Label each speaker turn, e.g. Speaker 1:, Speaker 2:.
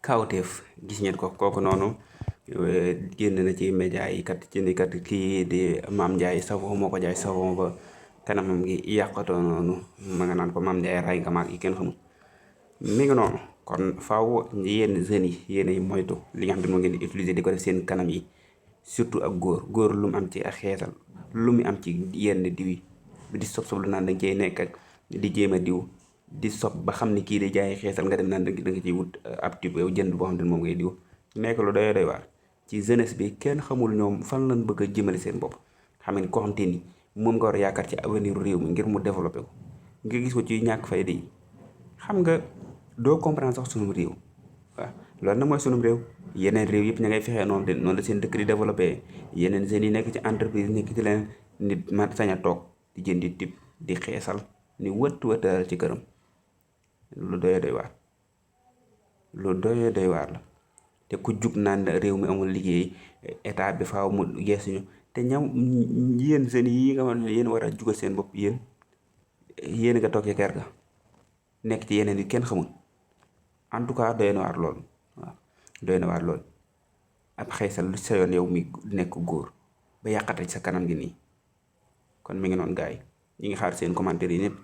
Speaker 1: kawteef gis ngeen ko kooku noonu génn na ci média yi kat ci ni kat kii di Mame Ndiaye Savon moo ko jaay savon ba kanamam gi yàqatoo noonu ma nga naan ko Mame Ndiaye ray nga maag yi kenn xamul mi ngi noonu. kon faaw yenn jeunes yi yéenay moytu li nga xam ne moo ngeen di utiliser di ko def seen kanam yi surtout ak góor lu mu am ci ak xeesal lu mu am ci yenn diw yi di sob sob lu naan da nga cey nekk ak di jéem a diw di sob ba xam ni kii di jaay xeesal nga dem naan da nga ciy wut ab tube yow jënd boo xam ne moom ngay diw nekk lu doy waar ci jeunesse bi kenn xamul ñoom fan lañ bëgg a jëmale seen bopp. xam ne koo xam te ni moom nga war a yaakaar ci avenir réew mi ngir mu développé ko nga gis ko ci ñàkk fayda yi xam nga doo comprendre sax sunum réew. waaw loolu nag mooy sunum réew yeneen réew yëpp ña ngay fexee noonu de noonu la seen dëkk di développé yeneen jeunes yi nekk ci entreprise nekk ci leen nit ma sañ a toog di jëndi tip di xeesal ni wëttal ci këram lu doy doy waar lu doy doy waar la. te ku jug naan réew mi amul liggéey état bi faaw mu geesuñu te ñam yéen jeunes yi nga xam ne yéen war a jugal seen bopp yéen nga toog ci kër ga nekk ci yeneen yi kenn xamul. en tout cas doy na waar lool waaw doy na waar lool ab xeesal lu sa yoon yow mi nekk góor ba yàqate sa kanam gi nii kon mi ngi noonu gars yi ñi ngi xaar seen commentaire yi ñëpp.